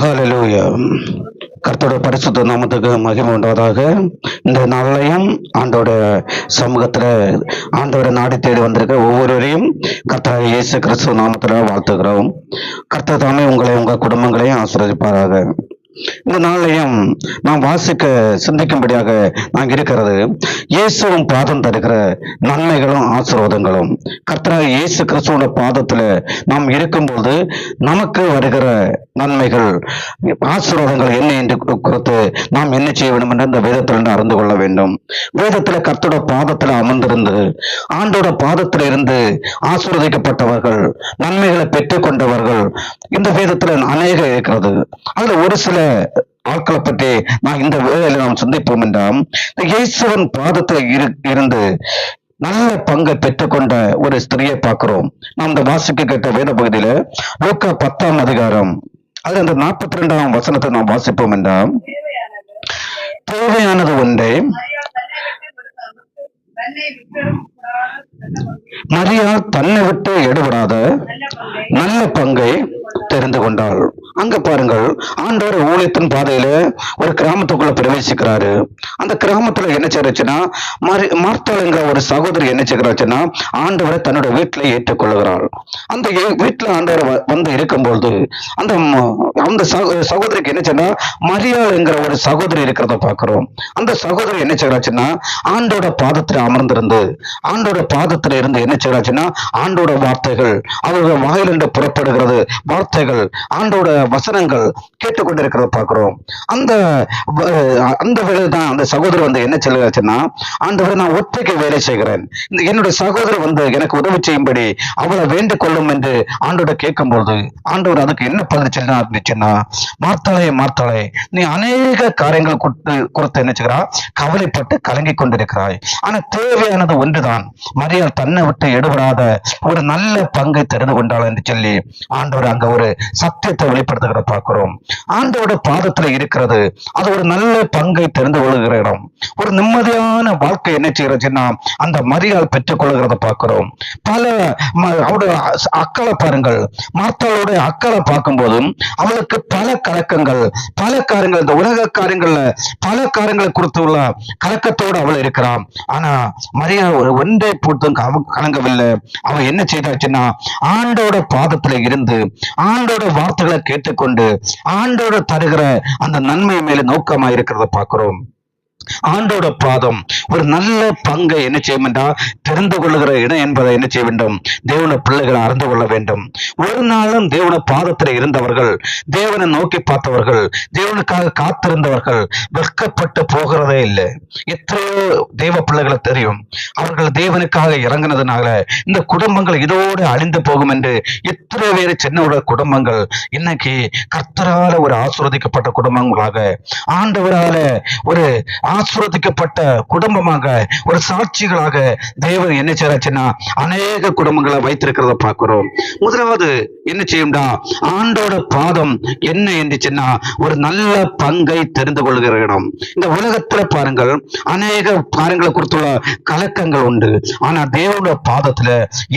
ஹalleluya. கர்த்தருடைய பரிசுத்த நாமத்துக்கு மகிமை உண்டாவதாக. இந்த நாளையும் ஆண்டோட சமூகத்துல ஆண்டவரை நாடி தேடி வந்திருக்க ஒவ்வொருவரையும் கர்த்தராகிய இயேசு கிறிஸ்துவ நாமத்துல வாழ்த்துகிறோம். கர்த்தர் தாமே உங்களை உங்க குடும்பங்களையும் ஆசீர்வதிப்பாராக. இந்த நாளையும் நாம் வாசிக்க சிந்திக்கும்படியாக நாங்கள் இருக்கிறது இயேசுவும் பாதம் தருகிற நன்மைகளும் ஆசீர்வாதங்களும். கர்த்தராகிய இயேசு கிறிஸ்துவோட பாதத்துல நாம் இருக்கும்போது நமக்கு வருகிற நன்மைகள் ஆசீர்வாதங்கள் என்ன என்று குறித்து நாம் என்ன செய்ய வேண்டும் என்று இந்த வேதத்திலிருந்து அறிந்து கொள்ள வேண்டும். வேதத்துல கர்த்தரோட பாதத்துல அமர்ந்திருந்து ஆண்டோட பாதத்துல இருந்து ஆசீர்வதிக்கப்பட்டவர்கள், நன்மைகளை பெற்றுக் கொண்டவர்கள் இந்த வேதத்துல அநேக இருக்கிறது. அதுல ஒரு சில ஆட்களை பற்றி நான் இந்த வேளையில நாம் சிந்திப்போம் என்றால், இயேசுவின் பாதத்துல இருந்து நல்ல பங்கை பெற்றுக்கொண்ட ஒரு ஸ்திரியை பார்க்கிறோம். நாம் இந்த வாசிக்க கேட்ட வேத பகுதியில லூக்கா 10ஆம் அதிகாரம் அது அந்த 42ஆம் வசனத்தை நாம் வாசிப்போம் என்றால், தேவையானது ஒன்றே, மரியாள் தன்னை விட்டு எடுபடாத நல்ல பங்கை தெரிந்து கொண்டாள். அங்க பாருங்கள், ஆண்டவர் ஊழியத்தின் பாதையில ஒரு கிராமத்துக்குள்ள பிரவேசிக்கிறாரு. அந்த கிராமத்துல என்ன செய்யறச்சுன்னா, மார்த்தாள் என்கிற ஒரு சகோதரி என்ன செய்கிறாச்சுன்னா, ஆண்டவரை தன்னோட வீட்டுல ஏற்றுக்கொள்ளுகிறாள். அந்த வீட்டுல ஆண்டவர் வந்து இருக்கும்போது அந்த அந்த சகோதரிக்கு என்ன செய்யணும், மரியாள் என்கிற ஒரு சகோதரி இருக்கிறத பாக்குறோம். அந்த சகோதரி என்ன செய்யறாச்சுன்னா, ஆண்டோட பாதத்துல அமர்ந்திருந்து ஆண்டோட பாதத்துல இருந்து என்ன செய்யறாச்சுன்னா, ஆண்டோட வார்த்தைகள் அவருடைய வாயிலிருந்து புறப்படுகிறது வார்த்தைகள், ஆண்டோட வசனங்கள் கேட்டுக்கொண்டிருக்கிறத பார்க்கிறோம். அந்த அந்த வேலைதான் அந்த சகோதரர் வந்து என்ன சொல்லுச்சுன்னா, ஆண்டவரை நான் ஒற்றைக்கு வேலை செய்கிறேன், என்னுடைய சகோதரர் வந்து எனக்கு உதவி செய்யும்படி அவளை வேண்டிக் கொள்ளும் என்று ஆண்டோட கேட்கும்போது ஆண்டவர் அதுக்கு என்ன பதில் சொல்ல இருந்துச்சுன்னா, மார்த்தாளே நீ அநேக காரியங்கள் குறித்து என்ன செய்கிறா, கவலைப்பட்டு கலங்கி கொண்டிருக்கிறாய். ஆனா தேவையானது ஒன்றுதான், மரியாள் தன்னை விட்டு எடுபடாத ஒரு நல்ல பங்கை தெரிந்து கொண்டாள் என்று சொல்லி ஆண்டவர் அங்க ஒரு சத்தியத்தை வெளிப்படுத்துகிற பார்க்கிறோம். ஆண்டோட பாதத்துல இருக்கிறது அது ஒரு நல்ல பங்கை தெரிந்து கொள்ளுகிற இடம். ஒரு நிம்மதியான வாழ்க்கை என்ன செய்யறதுன்னா அந்த மரியாள் பெற்றுக் கொள்ளுகிறத பார்க்கிறோம். பல அவருடைய அக்களை பாருங்கள், மார்த்தாளுடைய அக்களை பார்க்கும் போதும் அவளுக்கு பல கலக்கங்கள், பல காரியங்கள், இந்த உலக காரியங்கள்ல பல காரியங்களை குறித்து உள்ள கலக்கத்தோடு அவள் இருக்கிறான். ஆனா மரியாள் ஒன்றை போட்டும் கலங்கவில்லை. அவன் என்ன செய்தாச்சுன்னா, ஆண்டோட பாதத்துல இருந்து ஆண்டோட வார்த்தைகளை கேட்டுக்கொண்டு ஆண்டோட தருகிற அந்த நன்மை மேல நோக்கமா இருக்கிறத பார்க்கிறோம். ஆண்டோட பாதம் ஒரு நல்ல பங்கை என்ன செய்யும் என்றால் தெரிந்து கொள்ளுகிற இடம் என்பதை என்ன செய்ய வேண்டும், தேவன பிள்ளைகளை அறிந்து கொள்ள வேண்டும். ஒரு நாளும் தேவன பாதத்தில் இருந்தவர்கள், தேவனை நோக்கி பார்த்தவர்கள், தேவனுக்காக காத்திருந்தவர்கள் வெட்கப்பட்டு போகிறதே இல்லை. எத்தனையோ தேவ பிள்ளைகளை தெரியும், அவர்கள் தேவனுக்காக இறங்கினதுனால இந்த குடும்பங்கள் இதோடு அழிந்து போகும் என்று எத்தனை பேரு சின்ன குடும்பங்கள் இன்னைக்கு கர்த்தரால ஒரு ஆசீர்வதிக்கப்பட்ட குடும்பங்களாக, ஆண்டவரால ஒரு ஆசீர்வதிக்கப்பட்ட குடும்பமாக, ஒரு சாட்சிகளாக தேவன் என்ன செய்யறாச்சுன்னா அநேக குடும்பங்களை வைத்திருக்கிறத பார்க்கிறோம். முதலாவது என்ன செய்யும்டா, ஆண்டோட பாதம் என்ன என்றுச்சுன்னா ஒரு நல்ல பங்கை தெரிந்து கொள்கிற இடம். இந்த உலகத்துல பாருங்கள் அநேக காரியங்களை குறித்துள்ள கலக்கங்கள் உண்டு. ஆனா தேவனோட பாதத்துல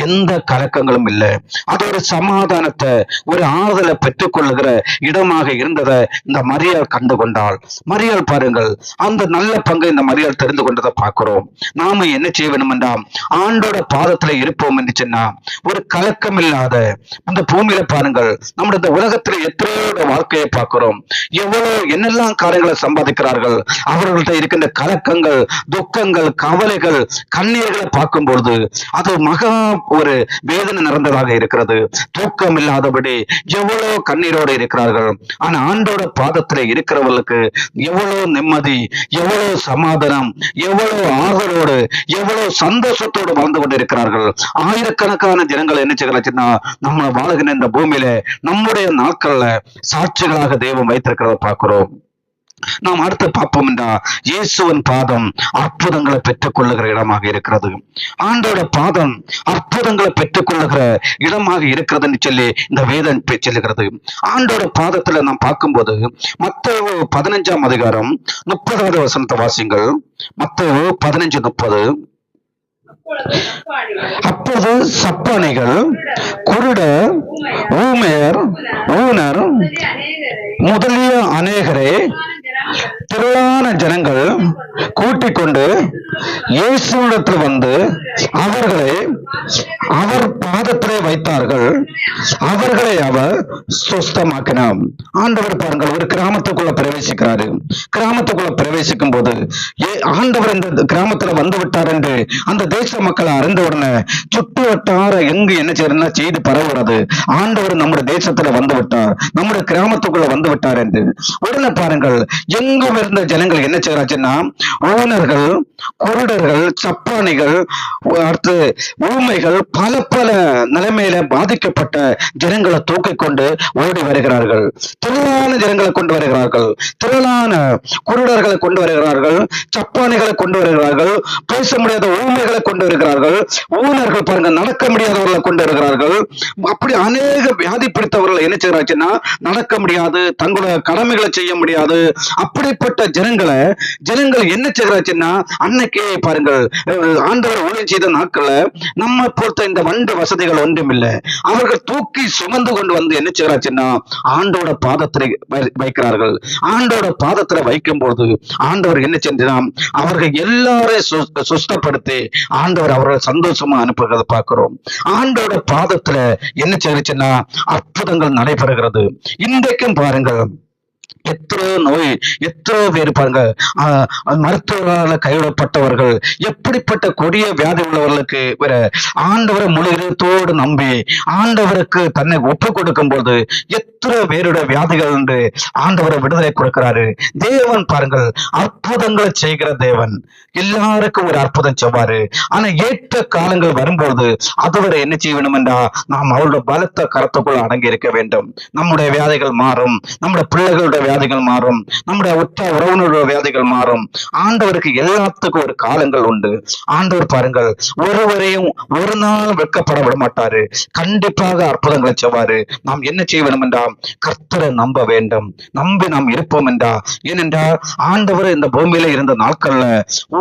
எந்த கலக்கங்களும் இல்லை. அது ஒரு சமாதானத்தை, ஒரு ஆறுதலை பெற்றுக் கொள்ளுகிற இடமாக இருந்ததை இந்த மரியாள் கண்டு கொண்டாள். மரியாள் பாருங்கள் அந்த நல்ல பங்கை இந்த மரியாள் தெரிந்து கொண்டதை பார்க்கிறோம். நாம என்ன செய்ய வேண்டும் என்றால் ஆண்டோட பாதத்துல இருப்போம் என்று சொன்னா ஒரு கலக்கம் இல்லாத அந்த பூமியில பாருங்கள், நம்முடைய இந்த உலகத்துல எத்தனையோட வாழ்க்கையை பார்க்கிறோம். எவ்வளவு என்னெல்லாம் காரியங்களை சம்பாதிக்கிறார்கள், அவர்கள்ட்ட இருக்கின்ற கலக்கங்கள், துக்கங்கள், கவலைகள், கண்ணீர்களை பார்க்கும் பொழுது அது மகா ஒரு வேதனை நிறைந்ததாக இருக்கிறது. தூக்கம் இல்லாதபடி எவ்வளவு கண்ணீரோடு இருக்கிறார்கள். ஆனா ஆண்டோட பாதத்துல இருக்கிறவர்களுக்கு எவ்வளவு நிம்மதி, எவ்வளவு சமாதானம், எவ்வளவு ஆறுதலோடு, எவ்வளவு சந்தோஷத்தோடு வாழ்ந்து கொண்டிருக்கிறார்கள். ஆயிரக்கணக்கான ஜனங்கள் என்ன செய்யறாச்சுன்னா நம்ம வாழுகின்ற இந்த பூமியில நம்முடைய நாட்கள்ல சாட்சிகளாக தெய்வம் வைத்திருக்கிறத பார்க்கிறோம். நாம் அடுத்து பார்ப்போம் என்றா, இயேசுவின் பாதம் அற்புதங்களை பெற்றுக் கொள்ளுகிற இடமாக இருக்கிறது. ஆண்டோட பாதம் அற்புதங்களை பெற்றுக் கொள்ளுகிற இடமாக இருக்கிறதுன்னு சொல்லி இந்த வேதம் சொல்லுகிறது. ஆண்டோட பாதத்துல நாம் பார்க்கும்போது மத்தேயு 15ஆம் அதிகாரம் 30வது வசனத்தை வாசிங்கள். மத்தேயு 15:30. அப்போது சப்பானிகள், குருடர், ஊமையர், ஊனர் முதலிய அநேகரை திரளான ஜனங்கள் கூட்டிக் கொண்டு இயேசுவிடத்தில் வந்து அவர்களை அவர் பாதத்திலே வைத்தார்கள். அவர்களை அவர் சுஸ்தமாக்கினார். ஆண்டவர் பாருங்கள், ஒரு கிராமத்துக்குள்ள பிரவேசிக்கிறாரு. கிராமத்துக்குள்ள பிரவேசிக்கும் போது ஆண்டவர் இந்த கிராமத்துல வந்து விட்டார் என்று அந்த தேச மக்களை அறிந்த உடனே சுற்று வட்டார எங்கு என்ன செய்யறதுன்னா செய்தி பரவுகிறது. ஆண்டவர் நம்முடைய தேசத்துல வந்து விட்டார், நம்முடைய கிராமத்துக்குள்ள வந்து விட்டார் என்று. உடனே பாருங்கள், எங்கும் இருந்த ஜனங்கள் என்ன செய்யறாச்சுன்னா, ஊனர்கள், குருடர்கள், சப்பானிகள், அடுத்து ஊமைகள், பல பல நிலைமையில பாதிக்கப்பட்ட ஜனங்களை தூக்கிக் கொண்டு ஓடி வருகிறார்கள். திரளான ஜனங்களை கொண்டு வருகிறார்கள், திரளான குருடர்களை கொண்டு வருகிறார்கள், சப்பானிகளை கொண்டு வருகிறார்கள், பேச முடியாத ஊமைகளை கொண்டு வருகிறார்கள், ஊனர்கள் பாருங்க நடக்க முடியாதவர்களை கொண்டு வருகிறார்கள். அப்படி அநேக வியாதி பிடித்தவர்கள் என்ன செய்யறாச்சுன்னா நடக்க முடியாது, தங்களுடைய கடமைகளை செய்ய முடியாது. அப்படிப்பட்ட ஜனங்கள் என்ன செய்யறாச்சுன்னா, அன்னைக்கே பாருங்கள் ஆண்டவர் ஊழியம் செய்த நாட்கள்ல நம்ம பொறுத்த இந்த வண்டி வசதிகள் ஒன்றும் இல்லை. அவர்கள் தூக்கி சுமந்து கொண்டு வந்து என்ன செய்யறாச்சுன்னா ஆண்டோட பாதத்தில் வைக்கிறார்கள். ஆண்டோட பாதத்துல வைக்கும் போது ஆண்டவர் என்ன செஞ்சா அவர்கள் எல்லாரையும் சுஸ்தப்படுத்தி ஆண்டவர் அவர்கள் சந்தோஷமா அனுப்புகிறத பார்க்கிறோம். ஆண்டோட பாதத்துல என்ன செய்யச்சுன்னா அற்புதங்கள் நடைபெறுகிறது. இன்றைக்கும் பாருங்கள், எத்தனையோ நோய், எத்தனையோ பேர் பாருங்க மருத்துவரால் கைவிடப்பட்டவர்கள், எப்படிப்பட்ட கொடிய வியாதி உள்ளவர்களுக்கு ஆண்டவரை முழு இதயத்தோடு நம்பி ஆண்டவருக்கு தன்னை ஒப்பு கொடுக்கும் போது எத்தனை பேருடைய வியாதிகள் என்று ஆண்டவரை விடுதலை கொடுக்கிறாரு. தேவன் பாருங்கள் அற்புதங்களை செய்கிற தேவன். எல்லாருக்கும் ஒரு அற்புதம் செய்வாரு. ஆனா ஏற்ற காலங்கள் வரும்போது அதுவரை என்ன செய்ய வேண்டும் என்றா நாம் அவருடைய பலத்த கரத்துக்குள் அடங்கி இருக்க வேண்டும். நம்முடைய வியாதிகள் மாறும், நம்முடைய பிள்ளைகளுடைய வியாதிகள் மாறும், நம்முடைய உற்ற உறவினருடைய வியாதிகள் மாறும். ஆண்டவருக்கு எல்லாத்துக்கும் ஒரு காலங்கள் உண்டு. ஆண்டவர் பாருங்கள் ஒருவரையும் ஒரு நாள் வெட்கப்பட விட மாட்டாரு. கண்டிப்பாக அற்புதங்களை செய்வாரு. நாம் என்ன செய்ய வேண்டும் என்றா கர்த்தரை நம்ப வேண்டும். நம்பி நாம் இருப்போம் என்றா. ஏனென்றால் ஆண்டவர் இந்த பூமியில இருந்த நாட்கள்ல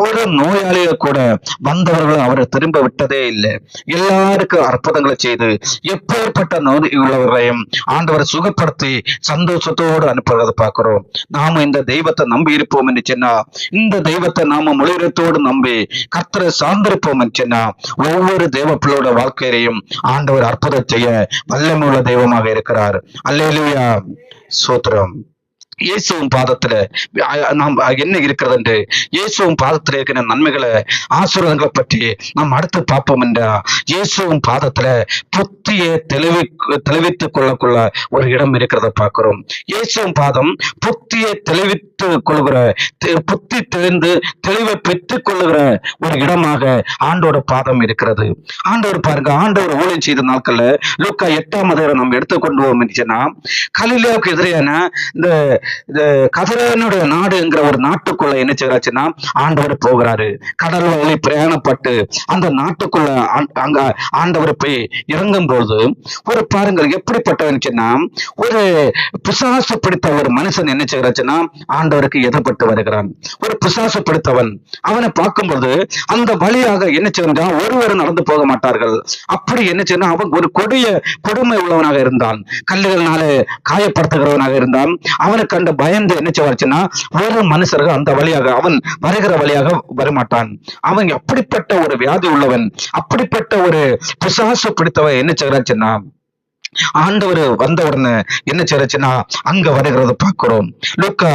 ஒரு நோயாளியை கூட வந்தவர்கள் அவரை திரும்ப விட்டதே இல்லை. எல்லாருக்கும் அற்புதங்களை செய்து எப்பேற்பட்ட நோய் உள்ளவர்களையும் ஆண்டவரை சுகப்படுத்தி சந்தோஷத்தோடு அனுப்புறதை பார்க்கிறோம். நாம இந்த தெய்வத்தை நம்பி இருப்போம் என்று சொன்னா, இந்த தெய்வத்தை நாம முழுவதோடு நம்பி கர்த்தரை சார்ந்திருப்போம் என்று சொன்னா, ஒவ்வொரு தெய்வ பிள்ளையோட வாழ்க்கையிலையும் ஆண்டவர் அற்புதம் செய்ய வல்லமையுள்ள தெய்வமாக இருக்கிறார். அல்லேலூயா, சோத்திரம். இயேசுவின் பாதத்துல நாம் என்ன இருக்கிறது என்று, இயேசுவின் பாதத்துல இருக்கிற நன்மைகளை ஆசீர்வாதங்களை பற்றி நாம் அடுத்து பார்ப்போம் என்றா, இயேசுவின் பாதத்துல புத்தியை தெளிவித்துக் கொள்ளக்குள்ள ஒரு இடம் இருக்கிறத பார்க்கிறோம். இயேசுவின் பாதம் புத்தியை தெளிவித்து கொள்கிற, புத்தி தெளிந்து தெளிவை பெற்றுக் கொள்ளுகிற ஒரு இடமாக ஆண்டோட பாதம் இருக்கிறது. ஆண்டவர் பாருங்க, ஆண்டவர் ஊழியம் செய்த நாட்கள்ல லூக்கா 8ஆம் அதிகாரம் நம்ம எடுத்துக்கொண்டு சொன்னா, கலிலேயாவுக்கு எதிரான இந்த கதிரேனுடைய நாடுங்கிற ஒரு நாட்டுக்குள்ள என்ன செய்யறாச்சுன்னா ஆண்டவர் போகிறாரு. கடல் வழி பிரயாணப்பட்டு அந்த நாட்டுக்குள்ள அங்க ஆண்டவர் போய் இறங்கும் போது ஒரு பாருங்கள் எப்படிப்பட்டவன் சொன்னா, ஒரு பிசாசு பிடித்த ஒரு மனுஷன் என்ன செய்யறாச்சுன்னா ஆண்டவருக்கு எதிர்பட்டு வருகிறான். ஒரு பிசாசு பிடித்தவன். அவனை பார்க்கும்போது அந்த வழியாக என்ன செய்யறான், ஒருவரும் நடந்து போக மாட்டார்கள். அப்படி என்ன செய்யணும், அவன் ஒரு கொடிய கொடுமை உள்ளவனாக இருந்தான், கல்லுகள்னால காயப்படுத்துகிறவனாக இருந்தான். அவனுக்கு கண்ட பயந்து என்ன செய்வாச்சுன்னா ஒரு மனுஷர்கள் அந்த வழியாக அவன் வருகிற வழியாக வரமாட்டான். அவன் அப்படிப்பட்ட ஒரு வியாதி உள்ளவன், அப்படிப்பட்ட ஒரு பிசாசு பிடித்தவன் என்ன செய்யறாச்சுன்னா ஆண்டவர் வந்த உடனே என்ன செய்யச்சுன்னா அங்க வருகிறத பார்க்கிறோம். லூக்கா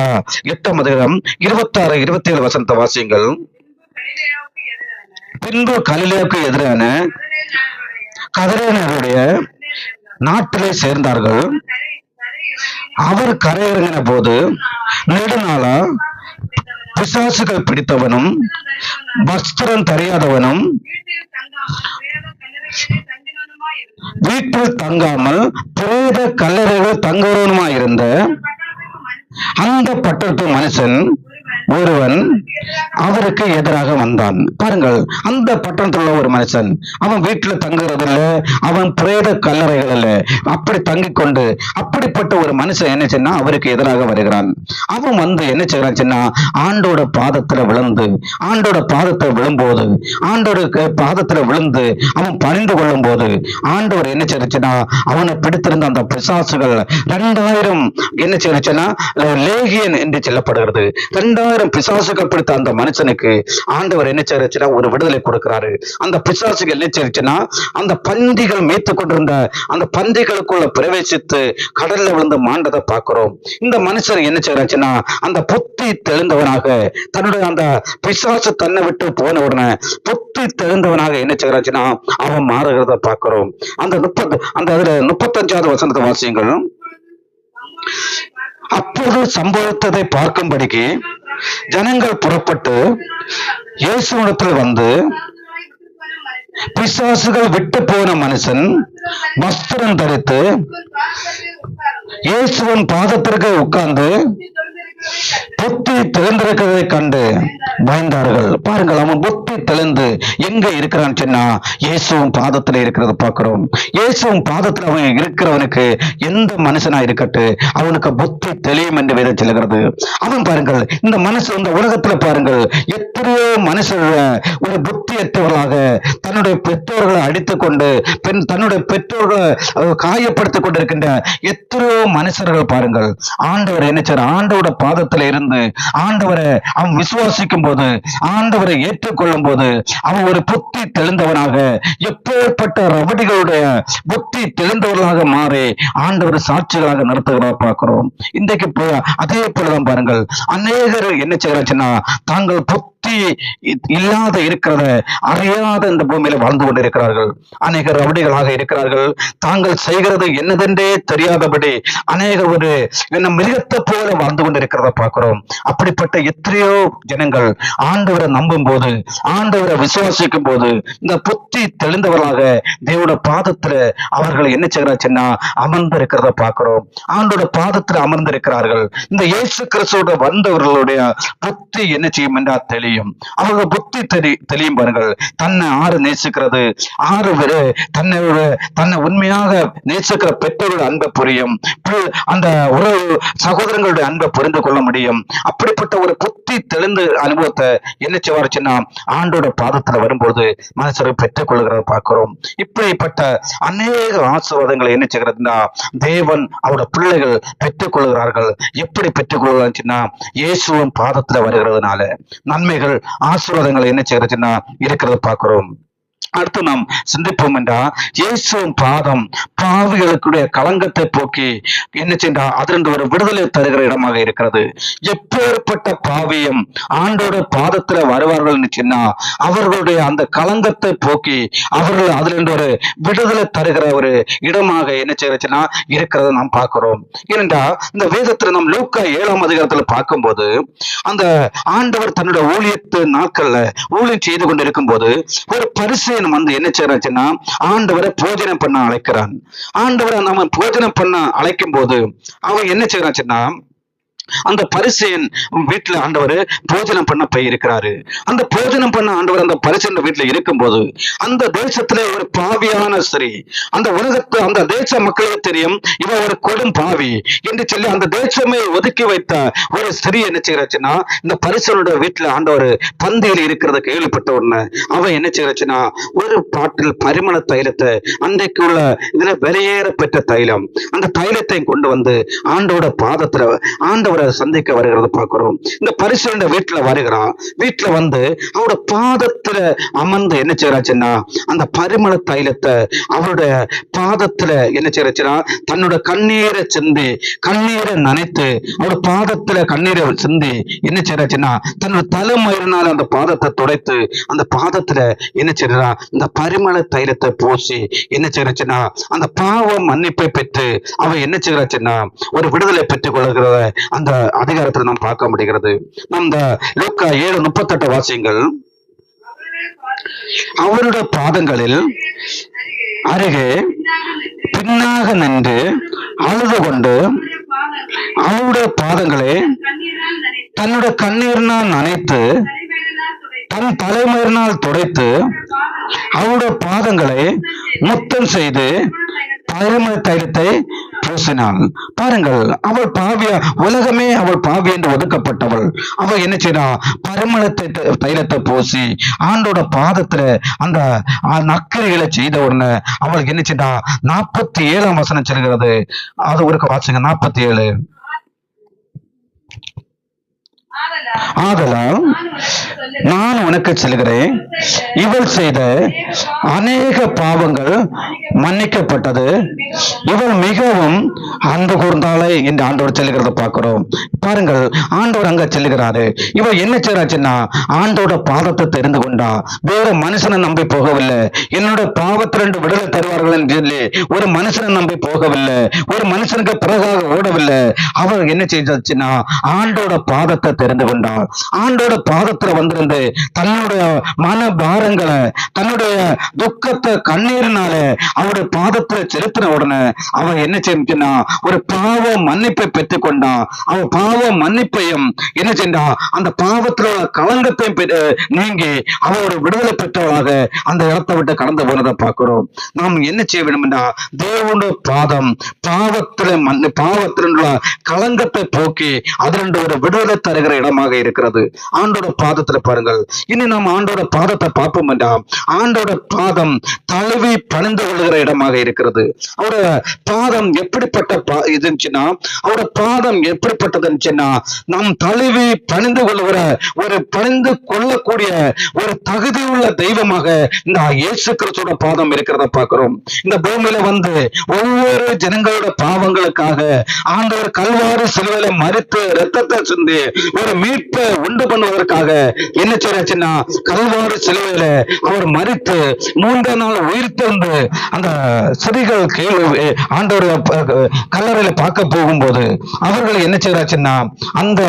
8ஆம் அதிகாரம் 26, 27 வசனத்தை வாசியுங்கள். பின்பு கலிலேயாவுக்கு எதிரான கதிரேனருடைய நாட்டிலே சேர்ந்தார்கள். அவர் கரையிறங்கின போது நெடுநாளா பிசாசுகள் பிடித்தவனும் வஸ்திரம் தெரியாதவனும் வீட்டில் தங்காமல் பிரேத கல்லறைகள் தங்குவனுமாயிருந்த அந்த பட்டத்து மனுஷன் ஒருவன் அவருக்கு எதிராக வந்தான். பாருங்கள், அந்த பட்டணத்தில் உள்ள ஒரு மனுஷன், அவன் வீட்டுல தங்குறது இல்ல, அவன் பிரேத கல்லறைகள் இல்ல, அப்படி தங்கிக் கொண்டு அப்படிப்பட்ட ஒரு மனுஷன் என்ன செய்யனா அவருக்கு எதிராக வருகிறான். அவன் வந்து என்ன செய்யறான், ஆண்டோட பாதத்துல விழுந்து, ஆண்டோட பாதத்தை விழும்போது, ஆண்டோட பாதத்துல விழுந்து அவன் பணிந்து கொள்ளும் போது ஆண்டவர் என்ன செய்யச்சுன்னா அவனை பிடித்திருந்த அந்த பிசாசுகள் 2000 என்ன செய்யச்சுன்னா லேகியன் என்று சொல்லப்படுகிறது. 2000 பிசாசுகள் பிடித்த அந்த மனுஷனுக்கு ஆண்டவர் என்ன செய்யச்சுன்னா ஒரு விடுதலை கொடுக்கிறாரு. அந்த பிசாசுகள் என்ன செய்யச்சுன்னா அந்த பன்றிகள் மேய்த்து கொண்டிருந்த அந்த பன்றிகளுக்குள்ள பிரவேசித்து கடல்ல விழுந்து மாண்டதை பார்க்கிறோம். இந்த மனுஷன் என்ன செய்யறாச்சுன்னா அந்த புத்தி தெளிந்தவனாக, தன்னுடைய அந்த பிசாசு தன்னை விட்டு போன உடனே புத்தி தெளிந்தவனாக என்ன செய்யறாச்சுன்னா அவன் மாறுகிறத பார்க்கிறோம். அந்த 35வது வசனத்தை வாசியுங்கள். அப்போது சம்பவத்தை பார்க்கும்படிக்கு ஜனங்கள் புறப்பட்டு இயேசுவிடத்தில் வந்து, பிசாசுகள் விட்டு போன மனுஷன் வஸ்திரம் தரித்து இயேசுவின் பாதத்திற்கு உட்கார்ந்து புத்தி தெளிந்திருக்கிறதை கண்டு பயந்தார்கள். பாருங்கள், அவன் புத்தி தெளிந்து எங்க இருக்கிறான்னு சொன்னா இயேசுவின் பாதத்துல இருக்கிறத பார்க்கிறோம். இயேசுவின் பாதத்துல அவன் இருக்கிறவனுக்கு எந்த மனுஷனா இருக்கட்டு அவனுக்கு புத்தி தெளியும் என்று வேதம் சொல்லுகிறது. அவன் பாருங்கள், இந்த மனுஷன் இந்த உலகத்துல பாருங்கள் எத்தனையோ மனுஷர்கள் ஒரு புத்தியற்றவர்களாக தன்னுடைய பெற்றோர்களை அடித்துக் கொண்டு தன்னுடைய பெற்றோர்களை காயப்படுத்திக் கொண்டிருக்கின்ற எத்தனையோ மனுஷர்கள் பாருங்கள். ஆண்டவர் என்ன செய்றார், ஆண்டவரோட பாதத்துல இருந்து ஆண்டவரை அவன் விசுவாசிக்கும் போது, ஆண்டவரை ஏற்றுக்கொள்ளும் போது அவன் ஒரு புத்தி தெளிந்தவனாக, எப்பேற்பட்ட ரவடிகளுடைய புத்தி தெளிந்தவர்களாக மாறி ஆண்டவர் சாட்சிகளாக நடத்துகிறார் பார்க்கிறோம். இன்றைக்கு அதே போலதான் பாருங்கள், அநேகர் என்ன செய்யறாச்சுன்னா தாங்கள் புத்தி இல்லாத இருக்கிறத அறியாத இந்த பூமியில வாழ்ந்து கொண்டிருக்கிறார்கள். அநேகர் ரவடிகளாக இருக்கிறார்கள். தாங்கள் செய்கிறது என்னதென்றே தெரியாதபடி அநேக ஒரு என்ன மிருகத்தை போல வாழ்ந்து கொண்டிருக்கிறத பார்க்கிறோம். அப்படிப்பட்ட எத்தனையோ ஜனங்கள் ஆண்டவரை நம்பும் போது, ஆண்டவரை விசுவாசிக்கும் போது இந்த புத்தி தெளிந்தவர்களாக தேவோட பாதத்துல அவர்கள் என்ன செய்கிறாச்சுன்னா அமர்ந்து இருக்கிறத பார்க்கிறோம். ஆண்டோட பாதத்துல அமர்ந்திருக்கிறார்கள். இந்த இயேசு கிறிஸ்துவோட வந்தவர்களுடைய புத்தி என்ன செய்யும் என்றால் தெரியும். அவர்கள் புத்தி தெளியும் பாருங்கள். தன்னை ஆறு நேசிக்கிறது, ஆறு தன்னை உண்மையாக நேசிக்கிற பெற்றோருடைய அன்பை புரியும், அந்த உறவு சகோதரங்களுடைய அன்பை புரிந்து கொள்ள முடியும். அப்படிப்பட்ட ஒரு புத்தி தெளிந்த அனுபவத்தை என்ன செய்வாருச்சுன்னா ஆண்டோட பாதத்துல வரும்போது மனுஷர்கள் பெற்றுக் கொள்கிறத பார்க்கிறோம். இப்படிப்பட்ட அநேக ஆசீர்வாதங்களை என்ன செய்கிறதுனா தேவன் அவருடைய பிள்ளைகள் பெற்றுக் கொள்கிறார்கள். எப்படி பெற்றுக் கொள்கிறாச்சுன்னா இயேசுவின் பாதத்துல வருகிறதுனால நன்மைகள் ஆசீர்வாதங்களை என்ன செய்யறதுன்னா இருக்கிறத பார்க்கிறோம். அடுத்து நாம் சிந்திப்போம் என்றால் இயேசுவின் பாதம் பாவிகளுடைய களங்கத்தை போக்கி என்ன செய்தா அதிலிருந்து ஒரு விடுதலை தருகிற இடமாக இருக்கிறது. எப்பேற்பட்ட பாவியம் ஆண்டோட பாதத்துல வருவார்கள் சொன்னா அவர்களுடைய அந்த களங்கத்தை போக்கி அவர்கள் அதிலிருந்து ஒரு விடுதலை தருகிற ஒரு இடமாக என்ன செய்யறதுன்னா இருக்கிறத நாம் பார்க்கிறோம். ஏனென்றா இந்த வேதத்துல நாம் லூக்கா 7ஆம் அதிகாரத்துல பார்க்கும்போது அந்த ஆண்டவர் தன்னுடைய ஊழியத்து நாட்கள்ல ஊழியம் செய்து கொண்டிருக்கும் போது ஒரு பரிசேயன் வந்து என்ன செய்யறாச்சுன்னா ஆண்டவரை போஜனம் பண்ண அழைக்கிறான். ஆண்டவரை நம்ம போஜனம் பண்ண அழைக்கும் போது அவன் என்ன செய்யறாச்சுன்னா அந்த பரிசேயன் வீட்டுல ஆண்டவர் போஜனம் பண்ண போயிருக்கிறாரு. அந்த போஜனம் பண்ண ஆண்டவர் அந்த பரிசேயன் வீட்டுல இருக்கும்போது அந்த தேசத்துல ஒரு பாவியான ஸ்திரீ, அந்த உலகத்து அந்த தேச மக்களுக்கு தெரியும் இவ ஒரு கொடும் பாவி என்று சொல்லி அந்த தேசமே ஒதுக்கி வைத்த ஒரு ஸ்திரீ என்ன செய்யறாச்சுன்னா இந்த பரிசேயனோட வீட்டுல ஆண்டவர் பந்தியில் இருக்கிறத கேள்விப்பட்ட உடனே அவன் என்ன செய்யறாச்சுன்னா ஒரு பாட்டில் பரிமள தைலத்தை அன்றைக்கு உள்ள இதுல வெளியேற பெற்ற தைலம், அந்த தைலத்தை கொண்டு வந்து ஆண்டோட பாதத்துல ஆண்டவர் சந்திக்க வருகிறத பார்க்கிறோம். இந்த பரிசேயன் வீட்டுல வருகிறான். வீட்டுல வந்து அவரோட பாதத்துல அமர்ந்து என்ன செய்யறாச்சுன்னா அந்த பரிமள தைலத்தை அவருடைய பாதத்துல என்ன செய்யறாச்சுன்னா தன்னோட கண்ணீரை சிந்தி, கண்ணீரை நனைத்து அவரோட பாதத்துல கண்ணீரை சிந்தி என்ன செய்யறாச்சுன்னா தன்னோட தலைமயிரினால் அந்த பாதத்தை துடைத்து அந்த பாதத்துல என்ன செய்யறா இந்த பரிமள தைலத்தை பூசி என்ன செய்யறாச்சுன்னா அந்த பாவம் மன்னிப்பை பெற்று அவன் என்ன செய்யறாச்சுன்னா ஒரு விடுதலை பெற்றுக் கொள்கிறத அந்த அதிகாரத்தில் நாம் பார்க்க முடிகிறது. நாம் இந்த லூக்கா 7:38 வாசியுங்கள். அவருடைய பாதங்களில் அருகே பின்னாக நின்று அழுது கொண்டு அவருடைய பாதங்களை தன்னுடைய கண்ணீரினால் நனைத்து தன் தலைமயிரினால் துடைத்து அவருடைய பாதங்களை முத்தம் செய்து பரிமள தைலத்தை பூசினாள். பாருங்கள், அவள் பாவியா, உலகமே அவள் பாவி என்று ஒதுக்கப்பட்டவள். அவள் என்ன செய்யறா? பரிமளத்தை தைலத்தை பூசி ஆண்டோட பாதத்துல அந்த நக்கரைகளை செய்த உடனே அவளுக்கு என்ன செய்யறா? 47ஆம் வசனம் சொல்கிறது. அது ஒரு வாசிங்க. 47. ஆதலால் நான் உனக்கு சொல்கிறேன், இவள் செய்த அநேக பாவங்கள் மன்னிக்கப்பட்டது, இவள் மிகவும் அன்பு கூர்ந்தாளே என்று ஆண்டவர் சொல்லுகிறத பார்க்கிறோம். பாருங்கள், ஆண்டவர் அங்க சொல்லுகிறாரு. இவள் என்ன செய்றாச்சுன்னா ஆண்டோட பாதத்தை தெரிந்து கொண்டா. வேற மனுஷனை நம்பி போகவில்லை. என்னோட பாவத்திலிருந்து விடுதலை தருவார்கள் என்று சொல்லி ஒரு மனுஷனை நம்பி போகவில்லை. ஒரு மனுஷனுக்கு பிறகாக ஓடவில்லை. அவள் என்ன செய்தாச்சுன்னா ஆண்டோட பாதத்தை தெரிந்து கொண்டாள். ஆண்டோட பாதத்துல வந்திருந்து தன்னுடைய மன பாரங்களை, தன்னுடைய துக்கத்தை கண்ணீரினால அவருடைய பாதத்துல செலுத்தின உடனே அவன் என்ன செய்யணும்னா ஒரு பாவ மன்னிப்பை பெற்றுக் கொண்டான். அவன் பாவ மன்னிப்பையும் என்ன செஞ்சான்? அந்த பாவத்துல களங்கத்தையும் நீங்கி அவன் ஒரு விடுதலை பெற்றவளாக அந்த இடத்தை விட்டு கடந்து போனதை பார்க்கிறோம். நாம் என்ன செய்ய வேண்டும் என்றால் தேவனுடைய பாதம் பாவத்திலுள்ள களங்கத்தை போக்கி அதிலிருந்து ஒரு விடுதலை தருகிற இடமாக இருக்கிறது. ஆண்டோட பாதத்துல பாருங்கள். இனி நாம் ஆண்டோட பாதத்தை பார்ப்போம் என்றால் ஆண்டோட பாதம் தழுவி பணிந்து கொள்கிற இடமாக இருக்கிறது. அவரோட பாதம் எப்படிப்பட்ட இதுச்சுன்னா அவரோட பாதம் எப்படிப்பட்டதுன்னா நம் தழுவி பணிந்து கொள்கிற ஒரு பணிந்து கொள்ளக்கூடிய ஒரு தகுதியுள்ள தெய்வமாக இந்த இயேசு கிறிஸ்துவோட பாதம் இருக்கிறத பார்க்கிறோம். இந்த பூமியில வந்து ஒவ்வொரு ஜனங்களோட பாவங்களுக்காக ஆண்டவர் கல்வாரி சிலுவையில மரித்து ரத்தத்தை சிந்தி ஒரு மீட்பை உண்டு பண்ணுவதற்காக என்ன செய்யறாச்சுன்னா கல்வாரி சிலுவையில அவர் மரித்து 3ஆம் நாள் உயிர் திறந்து அந்த சிறிகள் ஆண்டவர் கல்லறையில பார்க்க போகும்போது அவர்கள் என்ன செய்யறாச்சுன்னா அந்த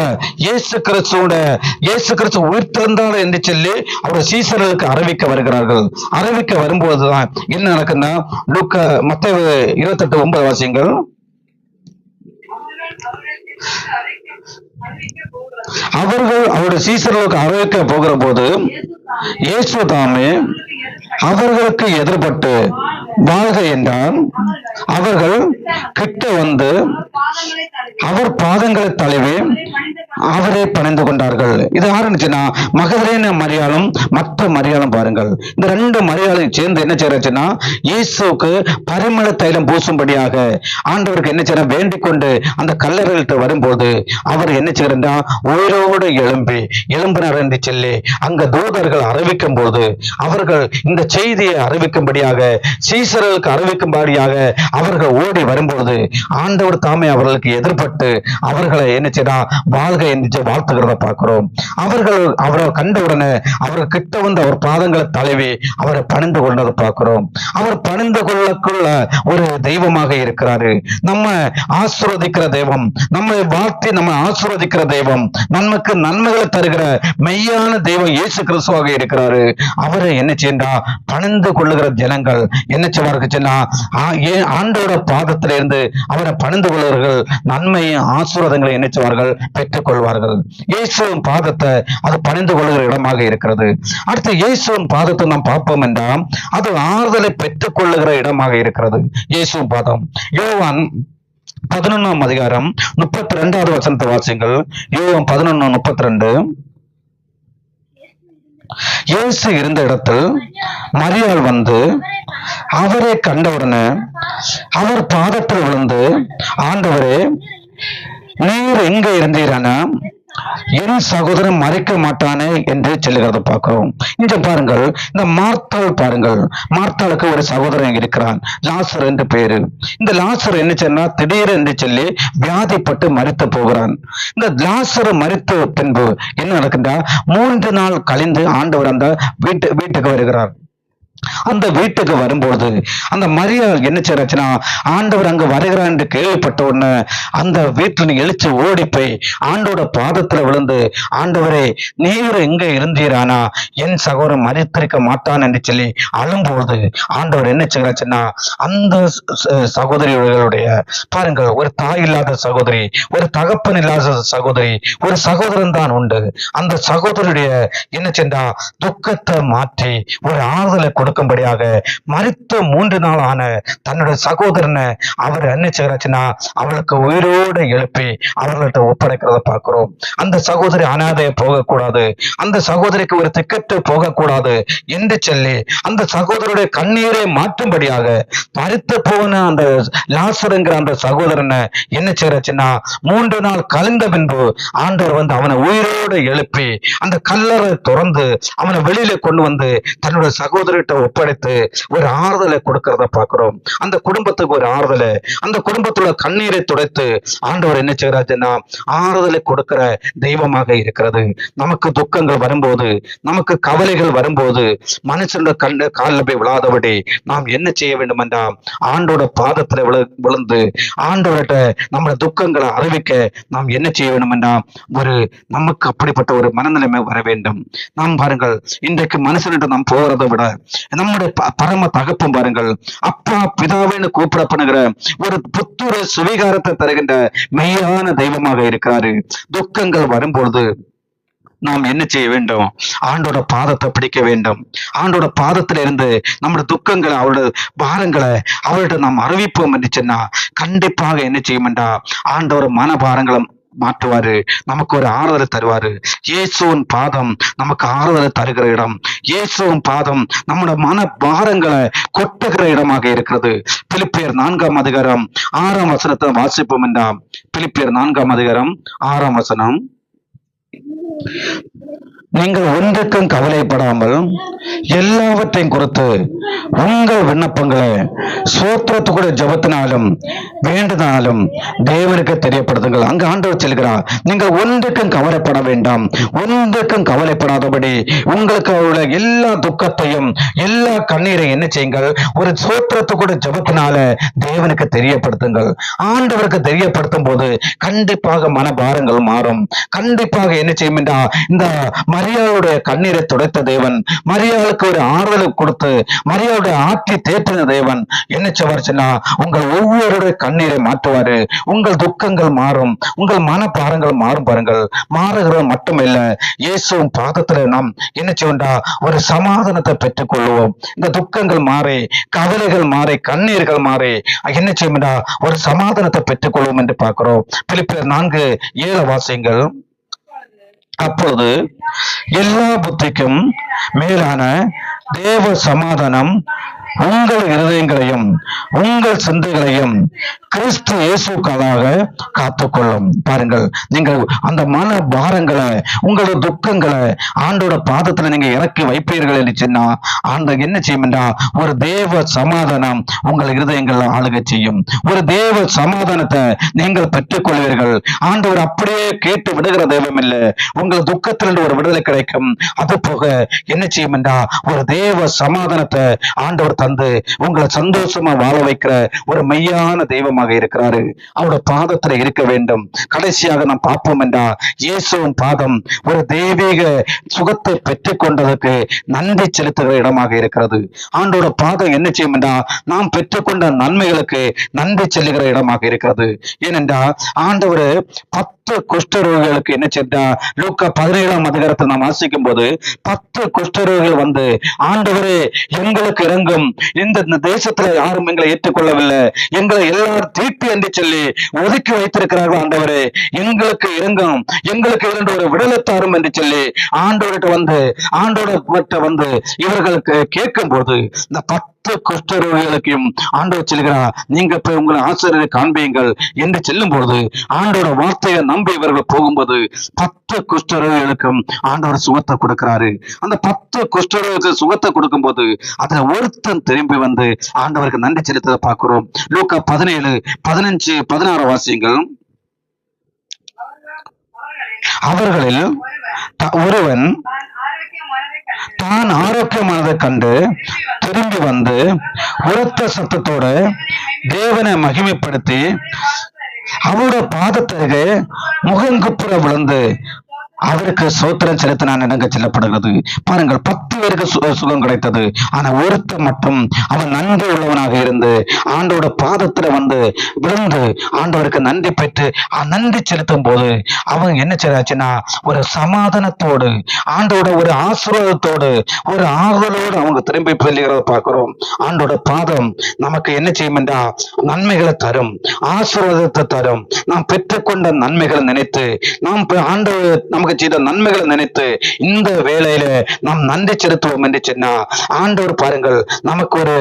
இயேசு கிறிஸ்து உயிர் திறந்தாள் என்று சொல்லி அவர் சீசர்களுக்கு அறிவிக்க வருகிறார்கள். அறிவிக்க வரும்போதுதான் என்ன நடக்குன்னா மத்தேயு 28:9 வாசிங்கள். அவர்கள் அவருடைய சீசர்களுக்கு அறிவிக்க போகிற போது இயேசு தாமே அவர்களுக்கு எதிர்பட்டு வாழ்க என்றார். அவர்கள் கிட்ட வந்து அவர் பாதங்களை தழுவி அவரை பணிந்து கொண்டார்கள். இது ஆரம்பிச்சுன்னா மகதலேன மரியாளும் மற்ற மரியாளும் பாருங்கள். இந்த 2 மரியாளையும் சேர்ந்து என்ன செய்யறாச்சுன்னா இயேசுக்கு பரிமள தைலம் பூசும்படியாக ஆண்டவருக்கு என்ன செய்ய வேண்டிக் கொண்டு அந்த கல்லறையிட்ட வரும்போது அவர் என்ன செய்யறா? உயிரோடு எழும்பினார் என்று சொல்லி அங்க தூதர்கள் அறிவிக்கும் போது அவர்கள் இந்த செய்தியை அறிவிக்கும்படியாக சீசர்களுக்கு அறிவிக்கும்படியாக அவர்கள் ஓடி வரும்போது ஆண்டவர் தாமே அவர்களுக்கு எதிர்பட்டு அவர்களை என்ன செய்யறா? வாழ்க என்று வாழ்த்துகிறத பார்க்கிறோம். அவரை கண்டவுடனே அவர்கள் கிட்ட வந்து அவர் பாதங்களை தழுவி அவரை பணிந்து கொண்டதை பார்க்கிறோம். அவர் பணிந்து கொள்ளக்குள்ள ஒரு தெய்வமாக இருக்கிறாரு. நம்ம ஆசீர்வதிக்கிற தெய்வம், நம்மை வாழ்த்தி நம்ம ஆசீர்வதிக்கிற தெய்வம், நமக்கு நன்மைகளை தருகிற மெய்யான தெய்வம் இயேசு கிறிஸ்துவாக இருக்கிறாரு. அவரை என்ன செய்யா? பணிந்து கொள்ளுகிற ஜனங்கள் என்ன செய்வார்கள் சொன்னா ஆண்டோட பாதத்தில இருந்து அவரை பணிந்து கொள்வார்கள். நன்மையும் ஆசீர்வாதங்களை என்ன செய்வார்கள்? பெற்றுக் கொள்வார்கள். இயேசுவின் பாதத்தை அது பணிந்து கொள்ளுகிற இடமாக இருக்கிறது. அடுத்து இயேசுவின் பாதத்தை நாம் பார்ப்போம் என்றால் அது ஆறுதலை பெற்றுக் கொள்ளுகிற இடமாக இருக்கிறது. இயேசுவின் பாதம் யோவான் 11ஆம் அதிகாரம் 32வது வசனத்தை வாசிங்கள். யோவான் 11:32. இயேசு இருந்த இடத்தில் மரியாள் வந்து அவரை கண்டவுடனே அவர் பாதத்தில் விழுந்து, ஆண்டவரே, நீர் எங்க இருந்தீரானா? என் சகோதரன் மறைக்க மாட்டானே என்று சொல்லுகிறத பார்க்கிறோம். இங்க பாருங்கள், இந்த மார்த்தாள் பாருங்கள். மார்த்தாளுக்கு ஒரு சகோதரன் இருக்கிறான், லாசர் என்று பேரு. இந்த லாசர் என்ன சொன்னா திடீர் என்று சொல்லி வியாதிப்பட்டு மரித்து போகிறான். இந்த லாசர் மரித்த பின்பு என்ன நடக்குதா? 3 நாள் கழிந்து ஆண்டவர் அந்த வீட்டுக்கு வருகிறார். அந்த வீட்டுக்கு வரும்போது அந்த மரியாள் என்ன செய்யறாச்சுன்னா, ஆண்டவர் அங்க வருகிறார் என்று கேள்விப்பட்ட உடனே அந்த வீட்டுல எழுச்சி ஓடி போய் ஆண்டோட பாதத்துல விழுந்து, ஆண்டவரே நீர் எங்க இருந்தீரானா என் சகோதரன் மரித்திருக்க மாட்டான் என்று சொல்லி அழும்போது ஆண்டவர் என்ன செய்யறாச்சுன்னா, அந்த சகோதரிகளுடைய பாருங்கள், ஒரு தாய் இல்லாத சகோதரி, ஒரு தகப்பன் இல்லாத சகோதரி, ஒரு சகோதரன் தான் உண்டு. அந்த சகோதரியுடைய என்ன சென்றா துக்கத்தை மாற்றி ஒரு ஆறுதலை கொடுக்கும்படியாக மரித்த 3 நாள் ஆன தன்னுடைய சகோதரனை அவர் என்ன செய்யறாச்சுன்னா, அவளுக்கு உயிரோடு எழுப்பி அவர்கள்ட்ட ஒப்படைக்கிறத பார்க்கிறோம். அந்த சகோதரி அனாதையை போகக்கூடாது, அந்த சகோதரிக்கு ஒரு திக்கெட்டு போகக்கூடாது என்று சொல்லி அந்த சகோதரருடைய கண்ணீரை மாற்றும்படியாக மரித்து போன அந்த லாசருங்கிற அந்த சகோதரனை என்ன செய்யறாச்சுன்னா, 3 நாள் கழிந்த பின்பு ஆண்டவர் வந்து அவனை உயிரோடு எழுப்பி அந்த கல்லறை திறந்து அவனை வெளியில கொண்டு வந்து தன்னுடைய சகோதரிட்ட ஒப்படைத்து ஒரு ஆறுதலை கொடுக்கிறத பார்க்கிறோம். அந்த குடும்பத்துக்கு ஒரு ஆறுதலை, அந்த குடும்பத்தோட கண்ணீரை துடைத்து ஆண்டவர் என்ன செய்யறாருன்னா ஆறுதலை கொடுக்கிற தெய்வமாக இருக்கிறது. நமக்கு துக்கங்கள் வரும்போது, நமக்கு கவலைகள் வரும்போது மனுஷனோட காலில் போய் விழாதபடி நாம் என்ன செய்ய வேண்டும் என்றால் ஆண்டோட பாதத்துல விழுந்து ஆண்டவர்கிட்ட நம்மளோட துக்கங்களை அறிவிக்க நாம் என்ன செய்ய வேண்டும் என்றால் நமக்கு அப்படிப்பட்ட ஒரு மனநிலைமை வர வேண்டும். நாம் பாருங்கள், இன்றைக்கு மனுஷனிடம் நாம் போகிறதை விட நம்முடைய பரம தகப்பம் பாருங்கள், அப்பா பிதாவின்னு கூப்பிடப்படுகிற ஒரு புத்துர சுவீகாரத்தை தருகின்ற மெய்யான தெய்வமாக இருக்கிறாரு. துக்கங்கள் வரும்பொழுது நாம் என்ன செய்ய வேண்டும்? ஆண்டோட பாதத்தை பிடிக்க வேண்டும். ஆண்டோட பாதத்துல இருந்து நம்முடைய துக்கங்களை, அவருடைய பாரங்களை அவர்கிட்ட நாம் அறிவிப்போம் என்று சொன்னா கண்டிப்பாக என்ன செய்யும்டா ஆண்டவர் மன பாரங்களை மாற்றுவாரு, நமக்கு ஒரு ஆறுதலை தருவாரு. இயேசுவின் பாதம் நமக்கு ஆறுதலை தருகிற இடம். இயேசுவின் பாதம் நம்முடைய மன பாரங்களை கொட்டுகிற இடமாக இருக்கிறது. பிலிப்பியர் 4ஆம் அதிகாரம் 6ஆம் வசனத்தை வாசிப்போம் என்றாம். பிலிப்பியர் 4ஆம் அதிகாரம் 6ஆம் வசனம். நீங்கள் ஒன்றுக்கும் கவலைப்படாமல் எல்லாவற்றையும் குறித்து உங்கள் விண்ணப்பங்களை சோத்திரத்துக்குடைய ஜபத்தினாலும் வேண்டுதனாலும் தேவனுக்கு தெரியப்படுத்துங்கள். அங்கு ஆண்டவர் சொல்கிறார், நீங்கள் ஒன்றுக்கும் கவலைப்பட வேண்டாம், ஒன்றுக்கும் கவலைப்படாதபடி உங்களுக்கு உள்ள எல்லா துக்கத்தையும் எல்லா கண்ணீரையும் என்ன செய்யுங்கள், ஒரு சோத்திரத்துக்குடைய ஜபத்தினால தேவனுக்கு தெரியப்படுத்துங்கள். ஆண்டவருக்கு தெரியப்படுத்தும் போது கண்டிப்பாக மனபாரங்கள் மாறும். கண்டிப்பாக என்ன செய்யும் என்றா, இந்த மரியாளுடைய கண்ணீரை துடைத்த தேவன், மரியாளுக்கு ஒரு ஆறுதலை கொடுத்து மரியாளுடைய ஆற்றி தேற்றின தேவன் என்ன செய்வார்னா, உங்கள் ஒவ்வொருடைய கண்ணீரை மாற்றுவாரு. உங்கள் துக்கங்கள் மாறும், உங்கள் மனபாரங்கள் மாறும். பாருங்கள், மாறுகிறது மட்டுமில்ல, இயேசுவின் பாதத்துல நாம் என்ன செய்வோம்டா ஒரு சமாதானத்தை பெற்றுக் கொள்வோம். இந்த துக்கங்கள் மாறி, கவலைகள் மாறி, கண்ணீர்கள் மாறி என்ன செய்வோம்டா ஒரு சமாதானத்தை பெற்றுக் கொள்வோம் என்று பார்க்கிறோம். பிலிப்பியர் 4:7 வாசியுங்கள். அப்பொழுது எல்லா புத்திக்கும் மேலான தேவ சமாதானம் உங்கள் இருதயங்களையும் உங்கள் சிந்தைகளையும் கிறிஸ்து இயேசுக்காக காத்துக்கொள்ளும். பாருங்கள், நீங்கள் அந்த மன பாரங்களை, உங்களோட துக்கங்களை ஆண்டோட பாதத்துல நீங்க இறக்கி வைப்பீர்கள் என்று சொன்னா ஆண்ட என்ன செய்யும் என்றா ஒரு தேவ சமாதானம் உங்கள் இருதயங்கள் ஆளுகை செய்யும். ஒரு தேவ சமாதானத்தை நீங்கள் பெற்றுக்கொள்வீர்கள். ஆண்டவர் அப்படியே கேட்டு விடுகிற தெய்வம் இல்லை, உங்கள் துக்கத்திலிருந்து ஒரு விடுதலை கிடைக்கும். அது போக என்ன செய்யும் என்றா ஒரு தேவ சமாதானத்தை ஆண்டவர் தந்து உங்களை சந்தோஷமா வாழ வைக்கிற ஒரு மெய்யான தெய்வமாக இருக்கிறாரு. அவருடைய பாதத்துல இருக்க வேண்டும். கடைசியாக நாம் பார்ப்போம் என்றா இயேசுவின் பாதம் ஒரு தெய்வீக சுகத்தை பெற்றுக் கொண்டதற்கு நன்றி செலுத்துகிற இடமாக இருக்கிறது. ஆண்டோட பாதம் என்ன செய்யும் என்றா நாம் பெற்றுக்கொண்ட நன்மைகளுக்கு நன்றி செல்லுகிற இடமாக இருக்கிறது. ஏனென்றால் ஆண்டவர் 10 குஷ்டரோகிகளுக்கு என்ன செய்தா, லூக்கா 17ஆம் அதிகாரத்தை நாம் வாசிக்கும் போது 10 குஷ்டரோகிகள் வந்து, ஆண்டவரே எங்களுக்கு இறங்கும், இந்த தேசத்துல யாரும் எங்களை ஏற்றுக்கொள்ளவில்லை, எங்களை எல்லாரும் தீட்டு என்று சொல்லி ஒதுக்கி வைத்திருக்கிறார்கள், ஆண்டவரே எங்களுக்கு இறங்கும், எங்களுக்கு இரண்டு ஒரு விடுதலை தாரும் என்று சொல்லி ஆண்டோட வந்து இவர்களுக்கு கேட்கும் போது இந்த 10 குஷ்டரோகிகளுக்கும் ஆண்டவர் சொல்கிறார், நீங்க போய் உங்களை ஆசிரியரை காண்பீங்கள் என்று செல்லும் பொழுது ஆண்டோட வார்த்தையை நம்பி இவர்கள் போகும்போது 10 குஷ்டரோகிகளுக்கும் ஆண்டவர் சுகத்தை கொடுக்கிறாரு. அந்த 10 குஷ்டரோகிகளுக்கு சுகத்தை கொடுக்கும் போது அதுல ஒருத்தன் திரும்பி வந்து ஆண்டவருக்கு நன்றி செலுத்ததை பார்க்கிறோம். லூக்கா 17:15-16 வாசியங்கள். அவர்களில் ஒருவன் தான் ஆரோக்கியமானதை கண்டு திரும்பி வந்து உரத்த சத்தத்தோட தேவனை மகிமைப்படுத்தி அவரோட பாதத்திற்கு முகங்குப்புற விழுந்து அவருக்கு சோத்திரம் செலுத்தினான் இடங்க செல்லப்படுகிறது. பாருங்கள், 10 பேருக்கு சுகம் கிடைத்தது. ஆனா ஒருத்தர் மட்டும் அவன் நன்றி உள்ளவனாக இருந்து ஆண்டோட பாதத்துல வந்து விழுந்து ஆண்டவருக்கு நன்றி பெற்று நன்றி செலுத்தும் போது அவன் என்ன செய்யாச்சுன்னா ஒரு சமாதானத்தோடு ஆண்டோட ஒரு ஆசீர்வாதத்தோடு ஒரு ஆறுதலோடு அவங்க திரும்பி செல்கிறத பார்க்கிறோம். ஆண்டோட பாதம் நமக்கு என்ன செய்யும் என்றால் நன்மைகளை தரும், ஆசீர்வாதத்தை தரும். நாம் பெற்றுக்கொண்ட நன்மைகளை நினைத்து நாம் ஆண்டவர் நமக்கு செய்த நன்மைகளை நினைத்து இந்த வேளையில நாம் நன்றி செலுத்துவோம் என்று சொன்னா ஆண்டவர் பாருங்கள் நமக்கு ஒரு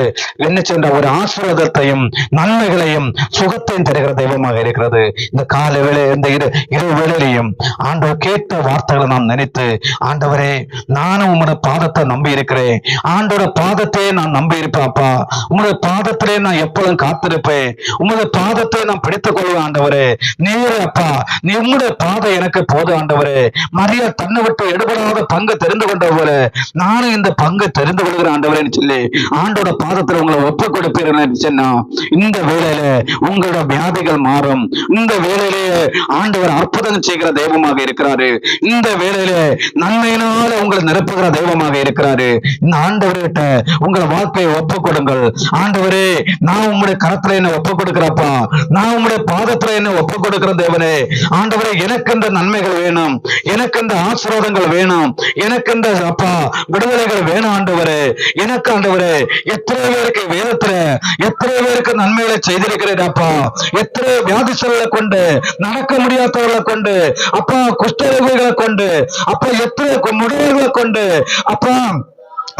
என்ன சொன்ன ஒரு ஆசீர்வாதத்தையும் நன்மைகளையும் சுகத்தையும் தருகிற தெய்வமாக இருக்கிறது. இந்த கால வேளை இந்த இரு வேளையிலையும் ஆண்டவர் கேட்ட வார்த்தைகளை நாம் நினைத்து ஆண்டவரே நானும் உங்களுடைய பாதத்தை நம்பி இருக்கிறேன், ஆண்டோட பாதத்தையே நான் நம்பி இருப்பேன் அப்பா, உங்களுடைய பாதத்திலே நான் எப்பொழுதும் காத்திருப்பேன், உங்களுடைய பாதத்தை நான் பிடித்துக் கொள்வேன் ஆண்டவரே, நீரே அப்பா நீ உங்களுடைய பாதம் எனக்கு போது ஆண்டவரே. மரியா தன்னை விட்டு எடுபடாத பங்கு தெரிந்து கொண்ட போல நானும் இந்த பங்கை தெரிந்து கொள்கிறேன் ஆண்டவரேன்னு சொல்லி ஆண்டோட பாதத்துல உங்களை ஒப்புக் கொடுப்பீர்கள் சொன்னா இந்த வேளையில உங்களோட வியாதிகள் மாறும். இந்த வேளையிலே ஆண்டவர் அற்புதம் செய்கிற தெய்வமாக இருக்கிறாரு. இந்த வேளையில நன்மையினால உங்களை நிரப்புகிற தெய்வமாக இருக்கிறாரு. இந்த ஆண்டவர்கிட்ட உங்களை வாழ்க்கையை ஒப்புக் கொடுங்கள். ஆண்டவரே நான் உங்களுடைய கரத்துல என்ன ஒப்புக் கொடுக்கிறப்பா, நான் உங்களுடைய பாதத்துல என்ன ஒப்புக் கொடுக்கிற தேவனே. ஆண்டவரே எனக்கு இந்த நன்மைகள் வேணும், எனக்கு இந்த ஆசீர்வாதங்கள் வேணும், எனக்கு இந்த அப்பா விடுதலைகள் வேணும் ஆண்டவரே. எனக்கு ஆண்டவரே எத்தனை பேருக்கு வேதத்துல எத்தனை பேருக்கு நன்மைகளை செய்திருக்கிறேன் அப்பா, எத்தனை வியாதிசர்களை கொண்டு நடக்க முடியாதவர்களை கொண்டு அப்பா குஷ்டரோகிகளை கொண்டு அப்பா எத்தனை முடிவுகளை கொண்டு அப்பா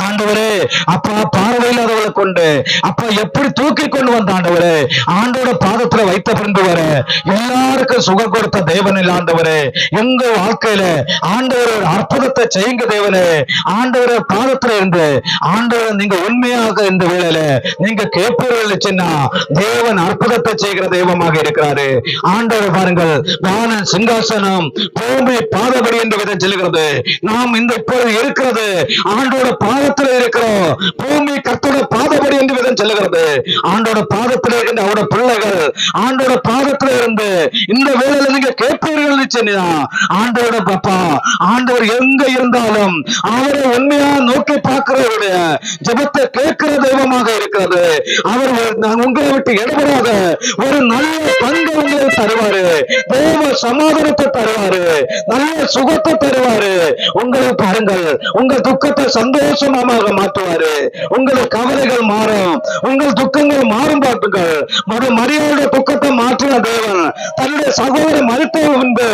ஆண்டவரே அப்பா பார்வையில்லாதவர்களை கொண்டு அப்பா எப்படி தூக்கி கொண்டு வந்த ஆண்டவரே ஆண்டோட பாதத்துல வைத்த பிறந்து வர எல்லாருக்கும் சுகம் கொடுத்த தேவன் இல்ல ஆண்டவரே. எங்க வாழ்க்கையில ஆண்டவர் அற்புதத்தை செய்யுங்க தேவனே. ஆண்டவர பாதத்துல இருந்து ஆண்டவர் நீங்க உண்மையாக இந்த வேளையில நீங்க கேட்பீர்கள் சொன்னா தேவன் அற்புதத்தை செய்கிற தெய்வமாக இருக்கிறாரு. ஆண்டவர் பாருங்கள், வான சிங்காசனம் பூமி பாதபடி என்று விதம் செல்கிறது. நாம் இந்த இப்போது இருக்கிறது ஆண்டோட பாதத்துல இருக்கிறோம். பூமி கர்த்தரோட பாதபடி என்று விதம் செல்லுகிறது. ஆண்டோட பாதத்தில் இருக்கின்ற அவரோட பிள்ளைகள் ஆண்டோட பாதத்துல இருந்து இந்த வேளையில நீங்க கேட்பீர்கள் நிச்சயம். ஆண்டோட பாப்பா ஆண்டவர் எங்க இருந்தாலும் அவரை உண்மையா நோக்கி பார்க்கிறவருடைய ஜெபத்தை கேட்கிற தெய்வமாக இருக்கிறது. அவர் உங்களை விட்டு எடுபடாத ஒரு நல்ல பங்கை உங்களை தருவாரு, தேவ சமாதானத்தை தருவாரு, நல்ல சுகத்தை தருவாரு. உங்களை பாருங்கள், உங்கள் துக்கத்தை சந்தோஷமாக மாற்றுவாரு. உங்கள் கவலைகள் மாறும், உங்கள் துக்கங்கள் மாறும். பார்த்துங்கள், மரியாதை துக்கத்தை மாற்றின தேவன் தன்னுடைய சகோதரர் மறுத்தவர் முன்பு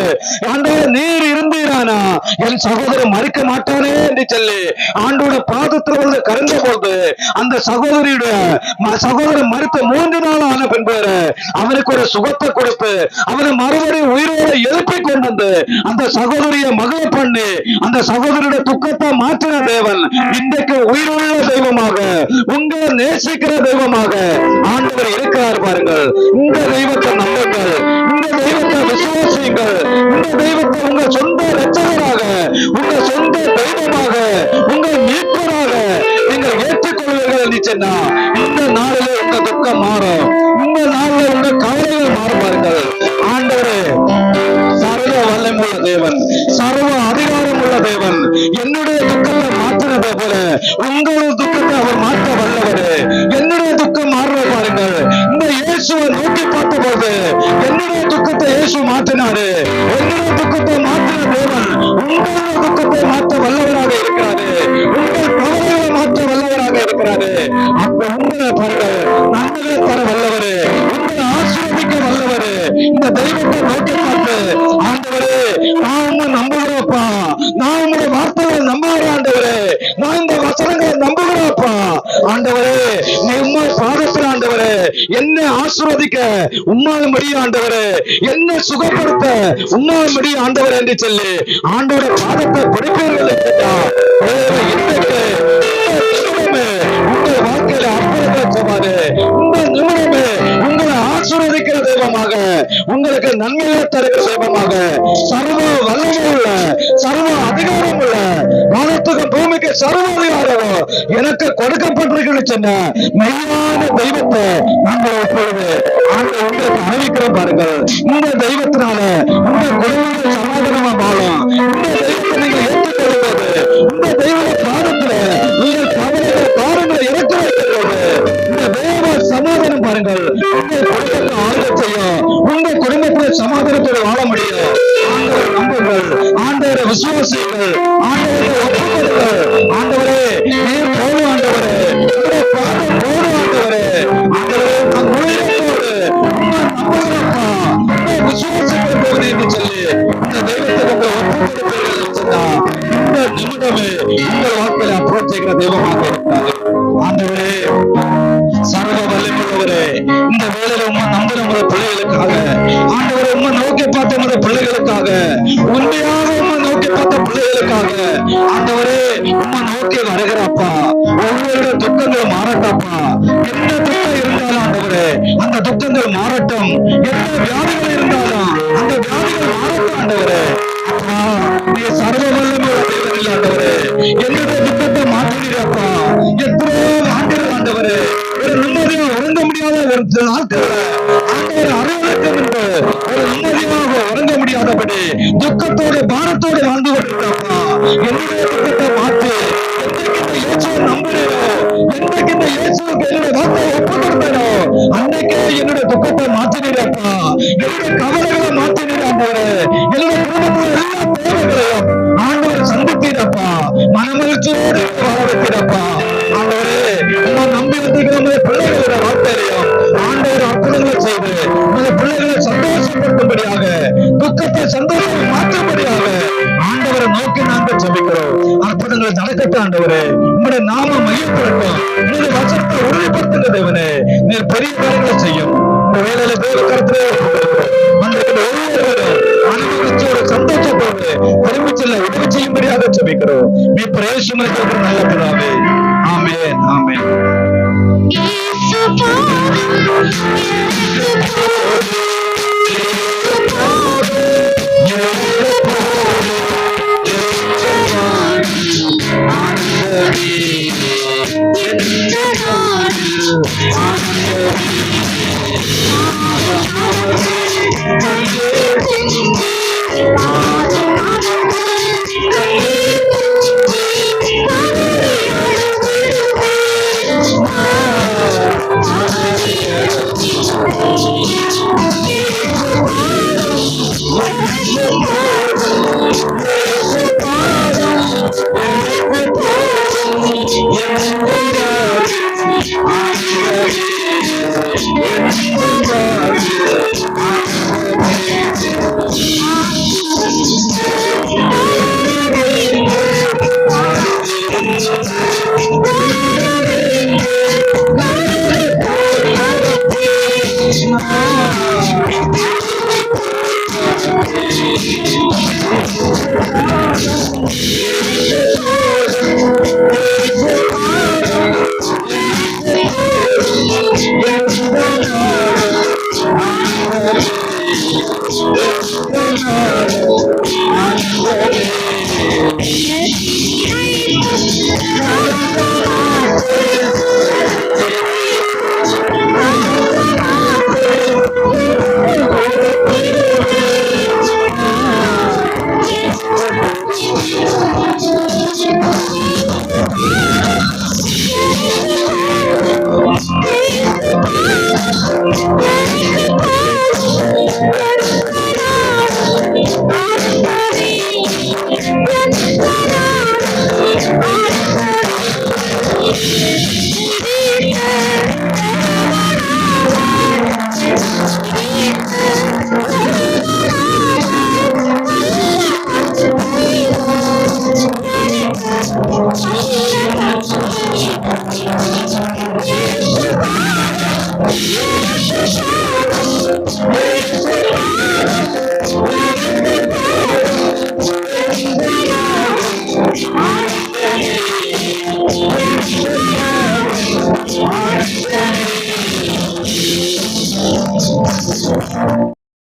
ஆண்டவர் நீர் இருந்தீரானா என் சகோதரர் மறுக்க மாட்டானே என்று சொல்லி ஆண்டோட பாதத்தில் கருந்த போது அந்த சகோதரியுடைய சகோதரர் மறுத்த 3 நாள் ஆன பின்பு அவனுக்கு ஒரு சுகத்தை கொடுத்து அவனை மறுபடியும் உயிரோடு எழுப்பி கொண்டு வந்து அந்த சகோதரிய மகளை பண்ணி அந்த சகோதரியுடைய துக்கத்தை மாற்றின தேவன் இன்றைக்கு உயிருள்ள தெய்வமாக உங்களை நேசிக்கிற தெய்வமாக ஆண்டவர் இருக்கிறார். பாருங்கள், இந்த தெய்வத்தை நம்புங்கள், இந்த தெய்வத்தை விசுவாசியுங்கள், இந்த தெய்வத்தை உங்க சொந்த ரட்சகராக உங்க சொந்த தெய்வமாக உங்கள் மீட்பராக நீங்கள் ஏற்றுக்கொள்வீர்கள் நிச்சயமா இந்த நாளிலே உங்க துக்கம் மாறும், இந்த நாளில் உங்க கவலைகள் மாறும். பாருங்கள், ஆண்டவரே சர்வ வல்லமையுள்ள தேவன், சர்வ அதிகாரம் உள்ள தேவன் என்னுடைய துக்கத்தை மாற்றினதை போல உங்களுடைய துக்கத்தை அவர் மாற்ற வல்லவர். என்னுடைய துக்கம் மாறுவது பாருங்கள், இந்த இயேசுவை நோக்கி பார்த்த போது என்னுடைய துக்கத்தை இயேசு மாற்றினாரு. என்னுடைய துக்கத்தை மாற்றின தேவன் உங்களுடைய துக்கத்தை மாற்ற வல்லவராக இருக்கிறாரு, உங்கள் கவலைகளை மாற்ற வல்லவராக இருக்கிறாரு. அப்ப உங்களை பாருங்கள், நன்மைகளை தர வல்லவரு, உங்களை ஆசீர்வதிக்க வல்லவரு. இந்த தெய்வத்தை நோக்கி பார்த்து ஆண்டவரே நான் உங்க நம்புகிறப்பா, நான் உங்களுடைய வார்த்தைகளை நம்புகிறேன் ஆண்டவரே, நான் இந்த வசனங்களை நம்புகிறப்பா ஆண்டவரே, நீ உண்மை பாதத்தில் ஆண்டவரே என்னை ஆசீர்வதிக்க உம்மால் முடியும் ஆண்டவரே, என்னை சுகப்படுத்த உம்மால் முடியும் ஆண்டவர் என்று சொல்லி ஆண்டவர பாதத்தை படிப்பீர்கள் உங்கள் வாழ்க்கையில அற்புதங்களை செய்வாரு. இந்த நிமிடமே உங்களை ஆசீர்வதிக்கிற தெய்வமாக உங்களுக்கு நன்மையை தருகிற தெய்வமாக சர்வ வல்லமை உள்ள சர்வ அதிகாரம் உள்ள வானத்துக்கு பூமிக்கு சர்வ அதிகாரம் எனக்கு கொடுக்கப்பட்டிருக்குன்னு சொன்ன மெய்யான தெய்வத்தை நாங்கள் இப்பொழுது உங்களுக்கு அறிவிக்கிறோம் பாருங்கள். இந்த தெய்வத்தினால உங்க குடும்பங்கள் சமாதானமா வாழும். இந்த தெய்வத்தை நீங்க ஏற்றுக்கொள்வது, இந்த தெய்வ பாதத்துல நீங்கள் கவலைகள் காரங்களை இறக்க வைக்கிறது. இந்த தேவ சமாதானம் பாருங்கள் உங்க குடும்பத்தை ஆளுக செய்யும். உங்க குடும்பத்துல சமாதானத்தோடு வாழ முடியும். ஆண்டவர் நம்புங்கள், ஆண்டவரை விசுவாசிகள், ஆண்டவரை ஒப்புக்கொள்ளுங்கள். ஆண்டவரே நீர் போடும் ஆண்டவரே, உங்களுடைய பாதம் போடும் ஆண்டவரே. ஆண்டவரே நான் உயிரோடு நம்புகிறப்பா, உங்களை விசுவாசிக்க போகிறேன் என்று சொல்லி இந்த தெய்வத்தை உங்களை ஒப்புக்கொடுப்பீர்கள் சொன்னா இந்த நிமிடமே உங்கள் வாழ்க்கையில அப்ரோச் செய்கிற தெய்வமாக இருக்கிறார். ஆண்டவரே சர்வ வல்லமையுள்ளவரே, இந்த வேளையில உம்மை நம்புற உங்களுடைய பிள்ளைகளுக்காக, ஆண்டவரை உம்மை நோக்கி பார்த்த உங்களுடைய பிள்ளைகளுக்காக, உண்மையாக உம்மை நோக்கி பார்த்த பிள்ளைகளுக்காக, ஆண்டவரே உம்மை நோக்கி வருகிறப்பா, ஒவ்வொரு துக்கங்கள் மாறட்டப்பா. என்ன துக்கம் இருந்தாலும் ஆண்டவரே அந்த துக்கங்கள் மாறட்டும். என்ன வியாதிகள் இருந்தாலும் அந்த வியாதிகள் மாறட்டும் ஆண்டவரே. அப்பா நீ சர்வ வல்லமையுள்ள தேவன் இல்லை ஆண்டவரே. என்னுடைய துக்கத்தை மாற்றினீரப்பா. எத்தனையோ ஆண்டுகள் ஆண்டவரே ஒரு நிம்மதியாக உறங்க முடியாத ஒரு நாட்கள் ஆண்டவர் அலுவலகம் என்று ஒரு நிம்மதியாக உறங்க முடியாதபடி துக்கத்தோடு பாரத்தோடு வாழ்ந்து கொண்டிருக்கிறப்பா. என்னுடைய துக்கத்தை மாற்றி என்றைக்கு இந்த இயேசுவை நம்புறேனோ, என்றைக்கு இந்த இயேசுவுக்கு என்னுடைய வார்த்தையை ஒப்பு கொடுத்தேனோ அன்னைக்கே என்னுடைய துக்கத்தை மாற்றினீரப்பா. என்னுடைய கவலைகளை மாற்றினீர் ஆண்டவரே. என்னுடைய குடும்பத்தில் எல்லா தேவைகளையும் ஆண்டவர் சந்தித்தீரப்பா. மனமகிழ்ச்சியோடு வாழ வைத்தீரப்பா. ஆண்டவரே உங்களை நம்பி வந்திருக்கிற பிள்ளைகளோட வாழ்க்கையிலையும் ஆண்டவர் அற்புதங்களை செய்து உங்களை பிள்ளைகளை சந்தோஷப்படுத்தும்படியாக, துக்கத்தை சந்தோஷம் மாற்றும்படியாக ஆண்டவரை நோக்கி நாங்கள் ஜெபிக்கிறோம். அற்புதங்களை நடக்கட்டும் ஆண்டவரே. உங்களுடைய நாம மையப்படட்டும். உங்களுடைய வசனத்தை உறுதிப்படுத்துங்க தேவனே. நீர் பெரிய காரியங்களை செய்யும். இந்த வேலையில தேவ கருத்திலே வந்திருக்கிற ஒவ்வொருவரும் அனுபவிச்சோட சந்தோஷத்தோடு திரும்பி செல்ல உதவி செய்யும்படியாக ஜெபிக்கிறோம். நீ பிரேசனுக்கு நல்ல பிதாவே. ஆமென், ஆமென்.